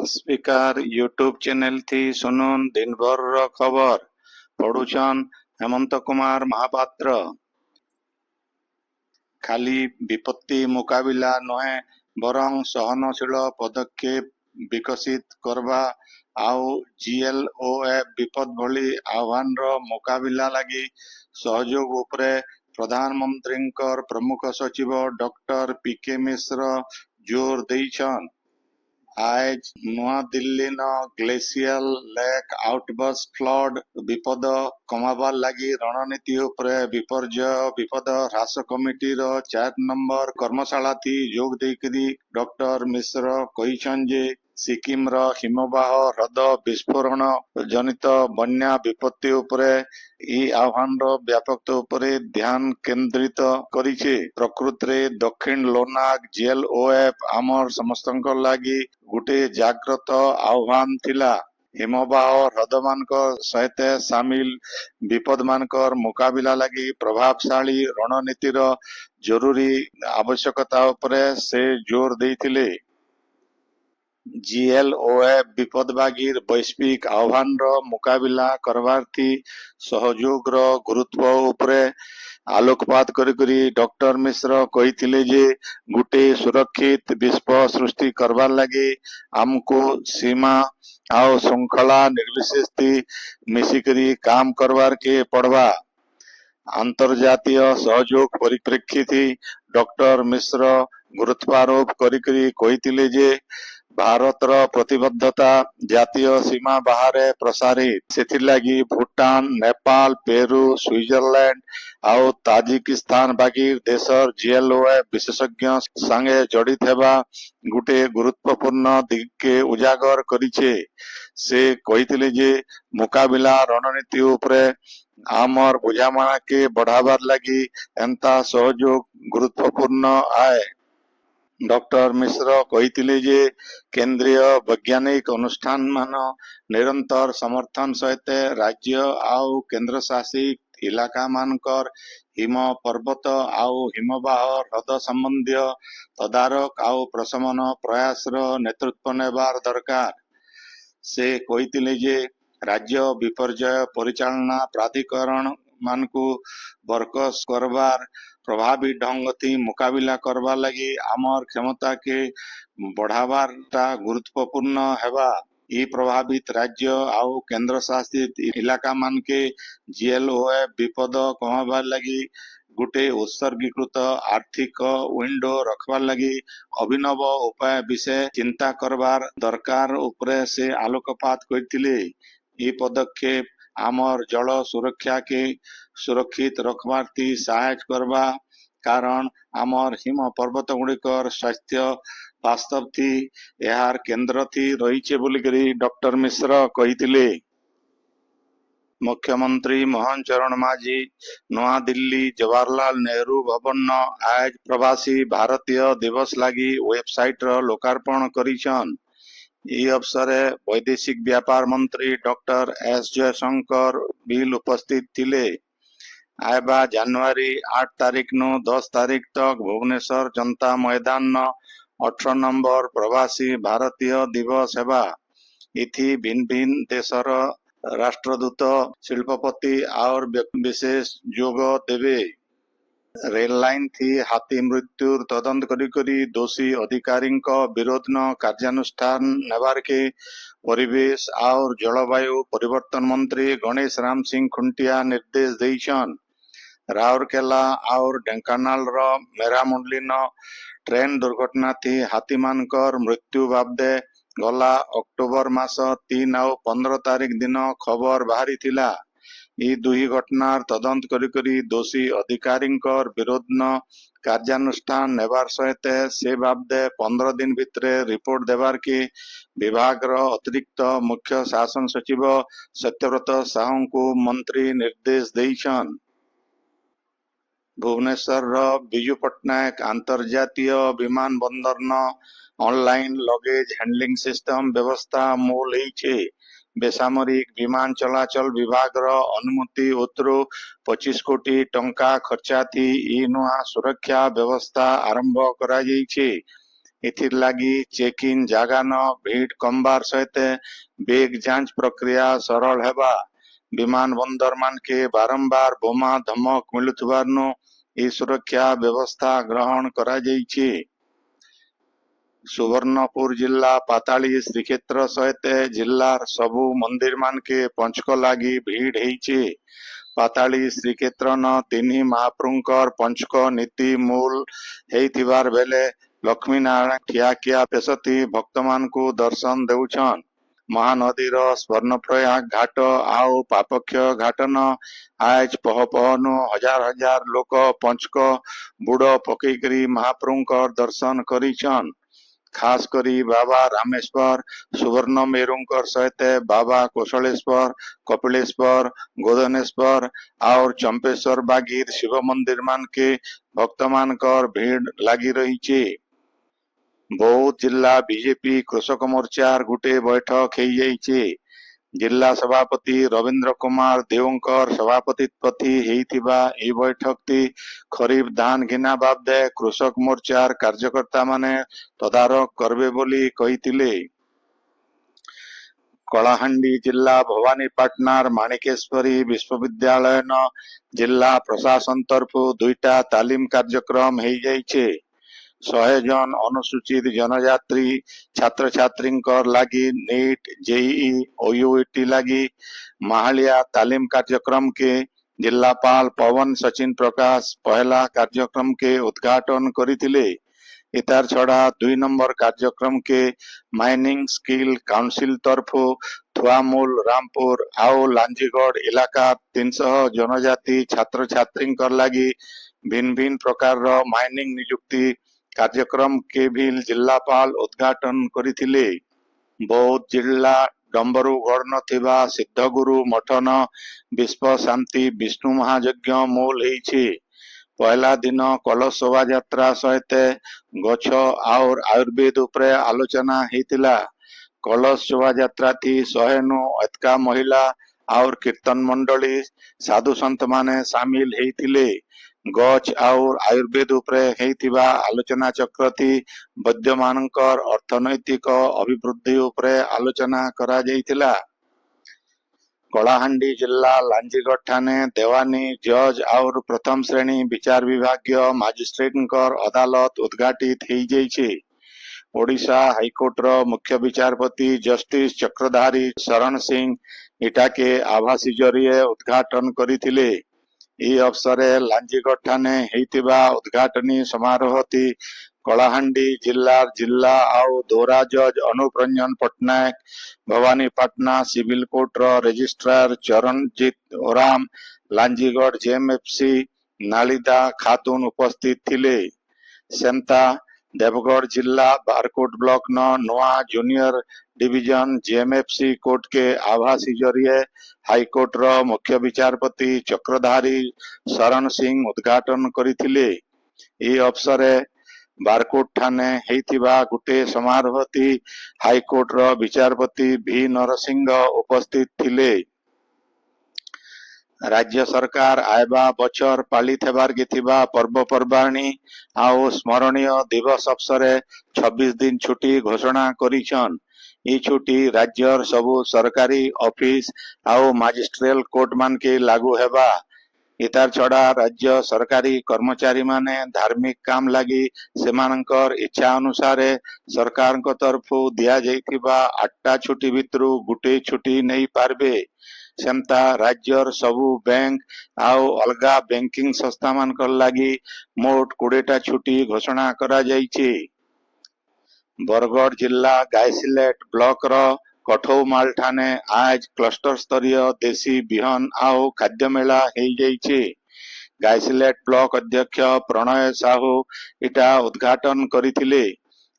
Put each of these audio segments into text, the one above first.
Speaker YouTube channel थी सुनुन दिन भर रो खबर पढ़ुछन हेमंत कुमार महापात्र। खाली विपत्ति मुकाबिला नुहे बरं सहनशील पदक्षेप विकसित करवा आउ जीएलओएफ विपद भली आह्वान रो मुकाबिला लगी सहयोग उपरे प्रधानमंत्रींकर प्रमुख सचिव डॉक्टर पीके मिश्र जोर देइछन। आज नुआ दिल्ली न ग्लेशियल लेक आउटबर्स्ट फ्लड विपद कमाबार लगी रणनीति उपरे विपर्यय विपद ह्रास कमिटी रो 4 नंबर कर्मशाला थी जोग देकरी डॉक्टर मिश्र कहिछन जे सिक्किम रो हिमवाह ह्रद विस्फोरण जनित बन्या विपत्ति उपरे ई आह्वान रो व्यापकता उपरे ध्यान केंद्रित करिछे। प्रकृति रे दक्षिण लोनाग जीएलओएफ आमर समस्तक लागी गुटे जाग्रत आह्वान थिला। हिमवाह ह्रद मानकर सहित सामिल विपद मानकर मुकाबिला लगी प्रभावशाली रणनीतिर जरूरी आवश्यकता उपरे से जोर देइथिले। जीएलओएफ विपद बागीर वैश्विक आह्वान रो मुकाबिला करवार थी सहयोग रो गुरुत्व उपरे आलोकपात करी डॉक्टर मिश्र कहिथिले जे गुटे सुरक्षित विश्व सृष्टि करवार लगी आमको सीमा आउ श्रृंखला निर्विशेष थी मिसिकरी काम करवार के पड़वा। अंतर्जातीय सहयोग परिप्रेक्षित डॉक्टर मिश्र गुरुत्वारोप करी कहिथिले जे भारत रो प्रतिबद्धता जातीय सीमा बाहरे प्रसारित सेथिलागी भूटान नेपाल पेरू स्विट्जरलैंड आउ ताजिकिस्तान बागी देशर जीएलओएफ विशेषज्ञ संगे जड़ित हेबा गुटे गुरुत्वपूर्ण दिग के उजागर करिछे। से कहिथिले जे मुकाबिला रणनीति उपरे आमर बुझामणा के बढ़ावार लगी एंता सहयोग गुरुत्वपूर्ण आए। डॉक्टर मिश्र कहिथिले जे केंद्रीय वैज्ञानिक अनुष्ठान मान निरंतर समर्थन सहित राज्य आउ केंद्र शासित इलाका मानकर हिम पर्वत आउ हिमवाह ह्रद संबंधी तदारक आउ प्रशमन प्रयास रो नेतृत्व नेबार दरकार। से कहिथिले जे राज्य विपर्यय परिचालना प्राधिकरण मानकु बरकस करवार प्रभावी ढंग थी मुकाबिला करवा लगी आमर क्षमता के बढ़ावारटा गुरुत्वपूर्ण हेबा। ई प्रभावित राज्य आउ केंद्र शासित इलाका मान के जीएलओएफ विपद कमाबार लगी गुटे उत्सर्गीकृत आर्थिक विंडो रखबार लगी अभिनव उपाय विषय चिंता करवार दरकार उपरे से आलोकपात करथिले। ई पदक्षेप आमर जल सुरक्षा के सुरक्षित रखबार थी सहायता करवा कारण आमर हिम पर्वत गुड़िकर स्वास्थ्य वास्तव थी यार केंद्र थी रहीचे बोलिकरी डॉक्टर मिश्र कहिथिले। मुख्यमंत्री मोहन चरण मांझी नवा दिल्ली जवाहरलाल नेहरू भवन न आज प्रवासी भारतीय दिवस लागी वेबसाइट रो लोकार्पण करिछन। ई अवसरे वैदेशिक व्यापार मंत्री डॉक्टर एस जयशंकर बिल उपस्थित थिले। आयबा जनवरी 8 तारीख नु 10 तारीख तक भुवनेश्वर जनता मैदान न 18 नंबर प्रवासी भारतीय दिवस हेबा। इथि भिन्न भिन्न देशर राष्ट्रदूत शिल्पपति और व्यक्ति विशेष जोग देवे। रेल लाइन थी हाथी मृत्युर तदंत करी दोषी अधिकारी विरोध न कार्यानुष्ठान नेबार के परिवेश और जलवायु परिवर्तन मंत्री गणेश राम सिंह खुंटिया निर्देश देइछन। राउरकेला और ढेंकानाल रो मेरामुंडली न ट्रेन दुर्घटना थी हाथी मानकर मृत्यु बाबदे गला अक्टोबर मास 3 और 15 तारीख दिन खबर बाहरी थिला। ई दुही घटनार तदंत करी दोषी अधिकारी विरोध न कार्यानुष्ठान नेबार सहित से बाबदे 15 दिन भितरे रिपोर्ट देवार के विभाग रो अतिरिक्त मुख्य शासन सचिव सत्यव्रत साहू को मंत्री निर्देश देइछन। भुवनेश्वर रो बिजू पट्टनायक अंतर्जातीय विमान बंदर न ऑनलाइन लगेज हैंडलिंग सिस्टम व्यवस्था मूल होइछे। बेसामरिक विमान चलाचल विभाग रो अनुमति उत्तरो 25 कोटी टंका खर्चा थी ई नुआ सुरक्षा व्यवस्था आरंभ करा जाइछे। एथिर लागी चेक इन जागान भीड़ कमबार सहित बेग जांच प्रक्रिया सरल हेबा विमान बंदर मान के बारंबार बोमा धमक मिलुथिबारनु ई सुरक्षा व्यवस्था ग्रहण करा जाइछि। सुवर्णपुर जिला पाताली श्रीक्षेत्र सहित जिलार सबु मंदिर मान के पंचक लागी भीड़ हेइछि। पाताली श्रीक्षेत्र न तिन्ही महाप्रभुंकर पंचक नीति मूल हेइथिबार बेले लक्ष्मी नारायण ठिया किया पेशती भक्त मान को दर्शन देउछन। महानदीर स्वर्णप्रयाग घाट आउ पापक्ष घाट न आज पहनु हजार हजार लोक पंचक बुड़ पकईकरी महाप्रभुंकर दर्शन करिछन। खास करी बाबा रामेश्वर सुवर्ण मेरुंकर सहित बाबा कौशलेश्वर कपिलेश्वर गोधनेश्वर और चंपेश्वर बागीर शिव मंदिर मान के भक्त मानकर भीड़ लगी रही छे। बौद्ध जिला बीजेपी कृषक मोर्चार गुटे बैठक हो जाइछे। जिला सभापति रविंद्र कुमार देवंकर सभापतित्वती हेइथिबा ए बैठकती खरीफ धान घिना बाबदे कृषक मोर्चार कार्यकर्ता माने तदारक करबे बोली कहिथिले। कलाहांडी जिला भवानीपाटनार माणिकेश्वरी विश्वविद्यालय न जिला प्रशासन तरफु दुईटा तालीम कार्यक्रम हो जाइछे। 100 जन अनुसूचित जनजाति छात्र छात्री लगी नीट जेईई ओयूईटी लगी महालिया तालीम कार्यक्रम के जिलापाल पवन सचिन प्रकाश पहला कार्यक्रम के उद्घाटन करिथिले। इतार छड़ा 2 नंबर कार्यक्रम के mining skill council तरफु Thuamul Rampur आउ लांजीगढ़ इलाका 300 जनजाति छात्र छात्री लगी भिन्न भिन्न प्रकार माइनिंग नियुक्ति कार्यक्रम के भी जिलापाल उद्घाटन करिथिले। बौद्ध जिला डंबरुगढ़ न थिबा सिद्धगुरु मठन विश्व शांति विष्णु महायज्ञ मूल हेइछि। पहला दिन कलश शोभा यात्रा सहित गछ और आयुर्वेद उपरे आलोचना हेतिला। कलश शोभा यात्रा थी 100 नु अतका महिला और कीर्तन मंडली साधु संत माने शामिल हेतिले। गछ और आयुर्वेद उपरे हेतिबा आलोचना चक्र थी वैद्य मानकर अर्थनैतिक अभिवृद्धि उपरे आलोचना करा जाइतिला। कलाहांडी जिला लांजीगढ़ ठाणे देवानी जज और प्रथम श्रेणी विचार विभागीय मजिस्ट्रेट अदालत उद्घाटित हो जाइछे। ओडिशा हाईकोर्ट रो मुख्य विचारपति जस्टिस चक्रधारी शरण सिंह इटा के आभासी जरिए उद्घाटन करिथिले। ई अवसरे लांजीगढ़ ठाणे हेतिबा उद्घाटनी समारोह थी कलाहांडी जिला जिला और दोरा जज अनूप रंजन पटनायक भवानीपाटना सिविल कोर्ट रो रजिस्ट्रार चरणजीत ओराम लांजीगढ़ जेएमएफसी नालिदा खातून उपस्थित थिले। सेमता देवगढ़ जिला बारकोट ब्लॉक न नवा जूनियर डिवीजन जेएमएफसी कोर्ट के आभासी जरिए हाईकोर्ट रो मुख्य विचारपति चक्रधारी शरण सिंह उद्घाटन करिथिले। ई अवसरे बारकोट ठाणे हेतिबा गुटे समारोह थी हाईकोर्ट रो विचारपति भी नरसिंह उपस्थित थिले। राज्य सरकार आयबा बचर पालित हेबार गिथिबा पर्वपर्वाणी आउ स्मरणीय दिवस अवसरे 26 दिन छुट्टी घोषणा करिछन। ई छुट्टी राज्यर सबु सरकारी ऑफिस आउ मजिस्ट्रियल कोर्ट मान के लागू हेबा। इतार छड़ा राज्य सरकारी कर्मचारी माने धार्मिक काम लगी सेमानकर इच्छा अनुसार सरकार को तरफु दिया जाइथिबा 8टा छुट्टी भितरु गुटे छुट्टी नहीं पारबे। सेमता राज्यर सबु बैंक आउ अलगा बैंकिंग संस्था मान लगी मोट 20टा छुट्टी घोषणा करा जाइछे। बरगढ़ जिला गायसिलेट ब्लॉक रो कठौमाल ठाणे आज क्लस्टर स्तरीय देशी बिहन आउ खाद्य मेला हो जाइछे। गायसिलेट ब्लॉक अध्यक्ष प्रणय साहू इटा उद्घाटन करिथिले।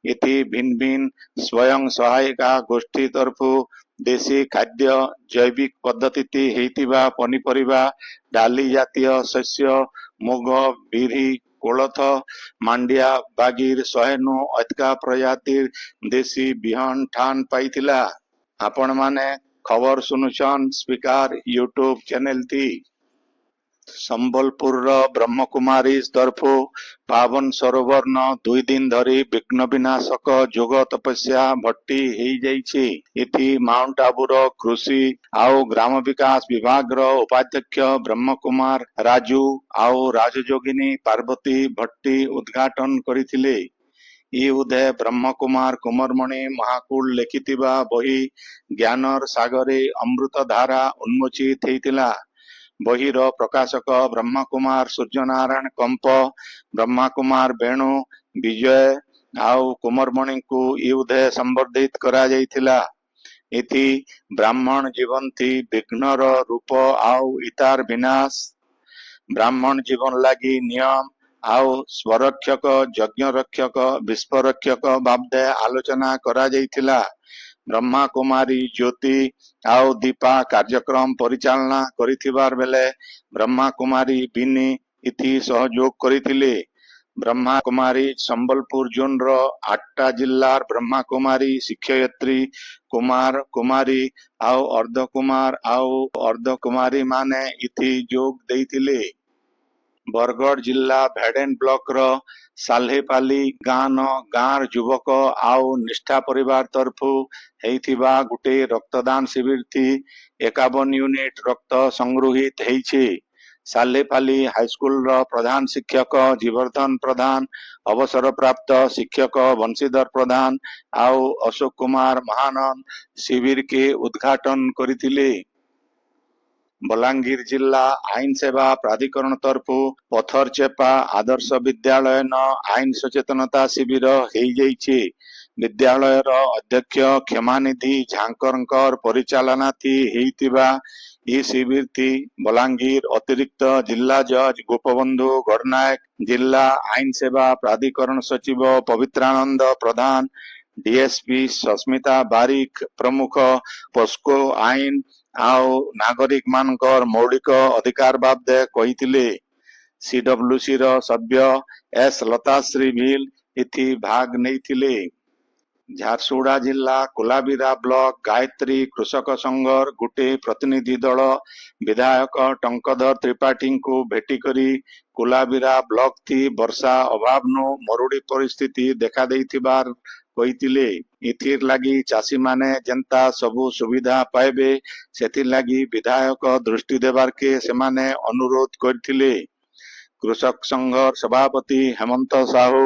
इति भिन्न भिन्न स्वयं सहायिका गोष्ठी तरफु देशी खाद्य जैविक पद्धति हेतिबा पनीपरिबा डाली जातीय शस्य मुग बिरी कोलथ मांडिया बागीर 100 नु अतका प्रजातिर देशी बिहन ठान पाइथिला। आपण माने खबर सुनुछन स्पीकर यूट्यूब चैनल थी। ସମ୍ବଲପୁର ବ୍ରହ୍ମକୁମାରୀ ତରଫୁ ପାବନ ସରୋବର 2 ଦିନ ଧରି ବିଘ୍ନ ବିନାଶକ ଯୋଗ ତପସ୍ୟା ଭଟ୍ଟି ହେଇଯାଇଛି। ଏଠି ମାଉଣ୍ଟ ଆବୁର କୃଷି ଆଉ ଗ୍ରାମ ବିକାଶ ବିଭାଗର ଉପାଧ୍ୟକ୍ଷ ବ୍ରହ୍ମକୁମାର ରାଜୁ ଆଉ ରାଜଯୋଗିନୀ ପାର୍ବତୀ ଭଟ୍ଟି ଉଦ୍ଘାଟନ କରିଥିଲେ। ଇ ଉଦୟ ବ୍ରହ୍ମକୁମାର କୁମରମଣି ମହାକୁଳ ଲେଖିଥିବା ବହି ଜ୍ଞାନର ସାଗରେ ଅମୃତ ଧାରା ଉନ୍ମୋଚିତ ହେଇଥିଲା। ବହିର ପ୍ରକାଶକ ବ୍ରହ୍ମକୁମାର ସୂର୍ଯ୍ୟନାରାୟଣ କମ୍ପ, ବ୍ରହ୍ମକୁମାର ବେଣୁ, ବିଜୟ ଆଉ କୁମରମଣିଙ୍କୁ ଇ ଉଦୟ ସମ୍ବର୍ଦ୍ଧିତ କରାଯାଇଥିଲା। ଏଥି ବ୍ରାହ୍ମଣ ଜୀବନ୍ତି ବିଘ୍ନର ରୂପ ଆଉ ଇତାର ବିନାଶ, ବ୍ରାହ୍ମଣ ଜୀବନ ଲାଗି ନିୟମ ଆଉ ସ୍ୱରକ୍ଷକ ଯଜ୍ଞ ରକ୍ଷକ ବିଶ୍ୱରକ୍ଷକ ବାବଦେ ଆଲୋଚନା କରାଯାଇଥିଲା। ବ୍ରହ୍ମା କୁମାରୀ ଜ୍ୟୋତି ଆଉ ଦୀପା କାର୍ଯ୍ୟକ୍ରମ ପରିଚାଳନା କରିଥିବାର ବେଲେ ବ୍ରହ୍ମା କୁମାରୀ ବିନି ଇଥି ସହଯୋଗ କରିଥିଲେ। ବ୍ରହ୍ମା କୁମାରୀ ସମ୍ବଲପୁର ଜୋନର 8ଟା ଜିଲ୍ଲାର ବ୍ରହ୍ମା କୁମାରୀ ଶିକ୍ଷୟତ୍ରୀ କୁମାର କୁମାରୀ ଆଉ ଅର୍ଦ୍ଧ କୁମାରୀ ମାନେ ଇଥି ଯୋଗ ଦେଇଥିଲେ। ବରଗଡ଼ ଜିଲ୍ଲା ଭେଡେନ ବ୍ଲକର ସାଲ୍ହେପାଲି ଗାଁର ଯୁବକ ଆଉ ନିଷ୍ଠା ପରିବାର ତରଫୁ ହେଇଥିବା ଗୋଟିଏ ରକ୍ତଦାନ ଶିବିର ଥି 51 ୟୁନିଟ ରକ୍ତ ସଂଗୃହୀତ ହେଇଛି। ସାଲ୍ହେପାଲି ହାଇସ୍କୁଲର ପ୍ରଧାନ ଶିକ୍ଷକ ଜୀବର୍ଦ୍ଧନ ପ୍ରଧାନ, ଅବସରପ୍ରାପ୍ତ ଶିକ୍ଷକ ବଂଶୀଧର ପ୍ରଧାନ ଆଉ ଅଶୋକ କୁମାର ମହାନନ୍ଦ ଶିବିରକେ ଉଦ୍ଘାଟନ କରିଥିଲେ। ବଲାଙ୍ଗୀର ଜିଲ୍ଲା ଆଇନ ସେବା ପ୍ରାଧିକରଣ ତରଫୁ ପଥରଚେପା ଆଦର୍ଶ ବିଦ୍ୟାଳୟ ଆଇନ ସଚେତନତା ଶିବିର ହେଇଯାଇଛି। ବିଦ୍ୟାଳୟର ଅଧ୍ୟକ୍ଷ କ୍ଷମାନିଧି ଝାଙ୍କରଙ୍କର ପରିଚାଳନାଥି ହେଇଥିବା ଇ ଶିବିର ଥି ବଲାଙ୍ଗୀର ଅତିରିକ୍ତ ଜିଲ୍ଲା ଜଜ ଗୋପବନ୍ଧୁ ଗଡ଼ନାୟକ, ଜିଲ୍ଲା ଆଇନ ସେବା ପ୍ରାଧିକରଣ ସଚିବ ପବିତ୍ରାନନ୍ଦ ପ୍ରଧାନ, ଡିଏସପି ସସ୍ମିତା ବାରିକ ପ୍ରମୁଖ ପୋସ୍କୋ ଆଇନ ଆଉ ନାଗରିକ ମାନଙ୍କର ମୌଳିକ ଅଧିକାର ବାବଦେ କହିଥିଲେ। ସିଡବ୍ଲ୍ୟୁସି ର ସଭ୍ୟ ଏସ୍ ଲତାଶ୍ରୀ ଭିଲ ଏଥି ଭାଗ ନେଇଥିଲେ। ଝାରସୁଗୁଡ଼ା ଜିଲ୍ଲା କୋଲାବିରା ବ୍ଲକ ଗାୟତ୍ରୀ କୃଷକ ସଂଘର ଗୋଟିଏ ପ୍ରତିନିଧି ଦଳ ବିଧାୟକ ଟଙ୍କଧର ତ୍ରିପାଠୀଙ୍କୁ ଭେଟି କରି କୋଲାବିରା ବ୍ଲକ ଥି ବର୍ଷା ଅଭାବନୁ ମରୁଡ଼ି ପରିସ୍ଥିତି ଦେଖା ଦେଇଥିବାର କହିଥିଲେ। ଏଥିର ଲାଗି ଚାଷୀମାନେ ଯେନ୍ତା ସବୁ ସୁବିଧା ପାଇବେ ସେଥିର ଲାଗି ବିଧାୟକ ଦୃଷ୍ଟି ଦେବାରକେ ସେମାନେ ଅନୁରୋଧ କରିଥିଲେ। କୃଷକ ସଂଘର ସଭାପତି ହେମନ୍ତ ସାହୁ,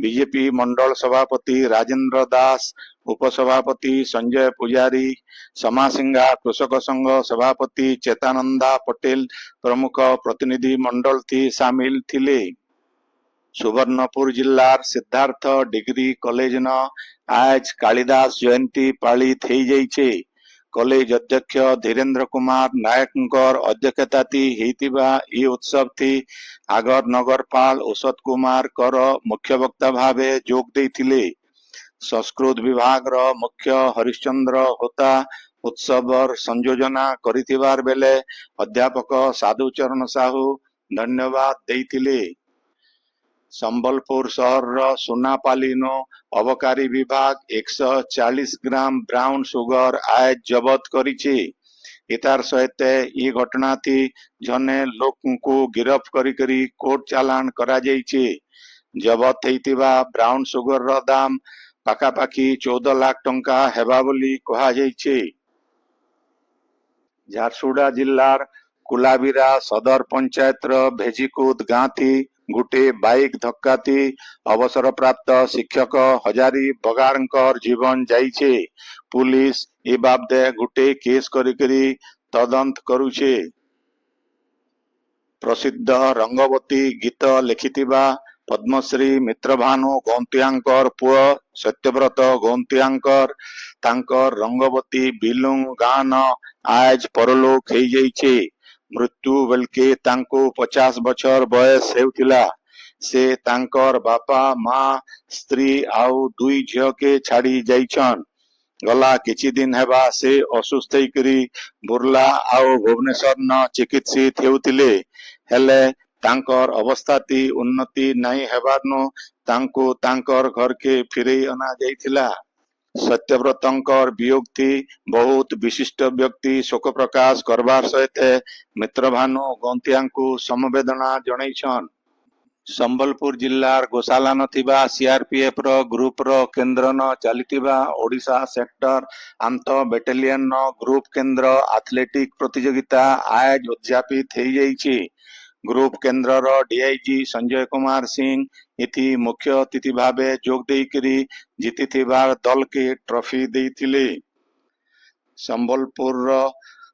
ବିଜେପି ମଣ୍ଡଳ ସଭାପତି ରାଜେନ୍ଦ୍ର ଦାସ, ଉପସଭାପତି ସଞ୍ଜୟ ପୂଜାରୀ, ସମାସିଙ୍ଗା କୃଷକ ସଂଘ ସଭାପତି ଚେତାନନ୍ଦା ପଟେଲ ପ୍ରମୁଖ ପ୍ରତିନିଧି ମଣ୍ଡଳ ଥି ସାମିଲ ଥିଲେ। ସୁବର୍ଣ୍ଣପୁର ଜିଲ୍ଲାର ସିଦ୍ଧାର୍ଥ ଡିଗ୍ରୀ କଲେଜ ଆଜ କାଳିଦାସ ଜୟନ୍ତୀ ପାଳିତ ହେଇଯାଇଛି। କଲେଜ ଅଧ୍ୟକ୍ଷ ଧୀରେନ୍ଦ୍ର କୁମାର ନାୟକଙ୍କର ଅଧ୍ୟକ୍ଷତାଥି ହେଇଥିବା ଇ ଉତ୍ସବ ଥି આગર નગરપાલ ઓસત કુમાર કર મુખ્ય વક્તા ભાવે જોગ ଦେଇଥିଲେ। ସଂସ୍କୃତ ବିଭାଗର ମୁଖ୍ୟ ହରିଶ୍ଚନ୍ଦ୍ର ହୋତା ଉତ୍ସବର ସଂଯୋଜନା କରିଥିବାର ବେଲେ ଅଧ୍ୟାପକ ସାଧୁଚରଣ ସାହୁ ଧନ୍ୟବାଦ ଦେଇଥିଲେ। ସମ୍ବଲପୁର ସହରର ସୁନାପାଲିନୁ ଅବକାରୀ ବିଭାଗ 140 ଗ୍ରାମ ବ୍ରାଉନ ସୁଗର ଆଜ ଜବତ କରିଛି। इतार सहित इ घटना थी जने लोकଙ୍କୁ गिरफ करी कोर्ट चालान करा जाइछे। जबत हेतिबा ब्राउन सुगर रो दाम पाखापाखी 14 लाख टंका हेबा बोली कहा जाइछे। झारसुगुड़ा जिल्लार कुलाबिरा सदर पंचायत रो भेजिकुद गाँ थी गोटे बाइक धक्का थी अवसर प्राप्त शिक्षक हजारी बगारंकर जीवन जाइछे। पुलिस ए बाबदे गोटे केस करी तदंत करुछे। प्रसिद्ध रंगवती गीत लिखिथिबा पद्मश्री मित्रभानु गौंतियांकर पुओ सत्यव्रत गौंतियांकर तांकर रंगवती बिलुंग गान आज परलोक हो जाइछे। मृत्यु बेलके तांको 50 बछर बयस हेउथिला। से तांकर बापा माँ स्त्री आउ 2 झियो के छाड़ी जाइछन। गला किछि दिन हेबा से असुस्थ होइकरी बुर्ला आउ भुवनेश्वर न चिकित्सित हेउथिले। हेले तांकर अवस्था ती उन्नति नहीं हेबारनु तांको तांकर घर के फिरे अना जाइथिला। ସତ୍ୟବ୍ରତଙ୍କର ବିୟୋଗ ଥି ବହୁତ ବିଶିଷ୍ଟ ବ୍ୟକ୍ତି ଶୋକ ପ୍ରକାଶ କରବାର ସହିତ ମିତ୍ରଭାନୁ ଗନ୍ତିଆଙ୍କୁ ସମବେଦନା ଜଣାଇଛନ୍। ସମ୍ବଲପୁର ଜିଲ୍ଲାର ଗୋଶାଲାନ ଥିବା ସିଆରପିଏଫ ର ଗ୍ରୁପର କେନ୍ଦ୍ରନ ଚାଲିଥିବା ଓଡ଼ିଶା ସେକ୍ଟର ଆନ୍ତଃ ବେଟାଲିୟନ ଗ୍ରୁପ କେନ୍ଦ୍ର ଆଥଲେଟିକ ପ୍ରତିଯୋଗିତା ଆଜ ଉଦ୍ଯାପିତ ହେଇଯାଇଛି। ଗ୍ରୁପ କେନ୍ଦ୍ରର ଡିଆଇଜି ସଞ୍ଜୟ କୁମାର ସିଂ ଏଥି ମୁଖ୍ୟ ଅତିଥି ଭାବେ ଯୋଗ ଦେଇକରି ଜିତିଥିବା ଦଲକେ ଟ୍ରଫି ଦେଇଥିଲେ।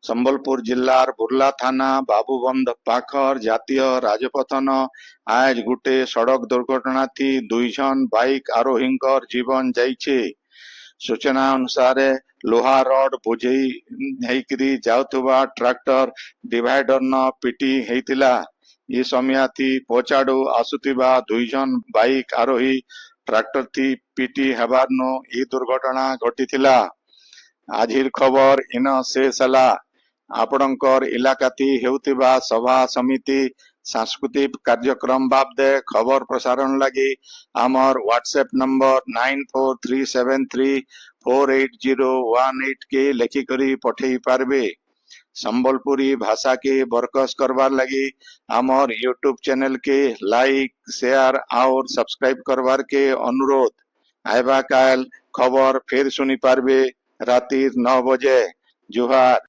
ସମ୍ବଲପୁର ଜିଲ୍ଲାର ବୁର୍ଲା ଥାନା ବାବୁବନ୍ଧ ପାଖର ଜାତୀୟ ରାଜପଥନ ଆଜ ଗୁଟେ ସଡ଼କ ଦୁର୍ଘଟଣା ଥି 2 ଜଣ ବାଇକ ଆରୋହୀଙ୍କର ଜୀବନ ଯାଇଛେ। ସୂଚନା ଅନୁସାରେ ଲୁହା ରଡ ବୋଝେଇ ହେଇକରି ଯାଉଥିବା ଟ୍ରାକ୍ଟର ଡିଭାଇଡର ନ ପିଟି ହେଇଥିଲା। ଏ ସମୟ ଥି ପଛଆଡୁ ଆସୁଥିବା 2 ଜଣ ବାଇକ ଆରୋହୀ ଟ୍ରାକ୍ଟର ଥି ପିଟି ହେବାରନୁ ଏ ଦୁର୍ଘଟଣା ଘଟିଥିଲା। ଆଜିର ଖବର ଇନ ଶେଷ ହେଲା। ଆପଣଙ୍କର ଇଲାକାତି ହେଉଥିବା ସଭା ସମିତି ସାଂସ୍କୃତିକ କାର୍ଯ୍ୟକ୍ରମ ବାବଦେ ଖବର ପ୍ରସାରଣ ଲାଗି ଆମର ହ୍ୱାଟ୍ସଆପ ନମ୍ବର 9437348018 के लेखिकरी पठेई पारबे। संबलपुरी भाषा के बरकस करवार लगी आमर यूट्यूब चैनल के लाइक शेयर और सब्सक्राइब करवार के अनुरोध। आइबा काल खबर फिर सुनी पारबे रातिर 9 बजे। जुहार।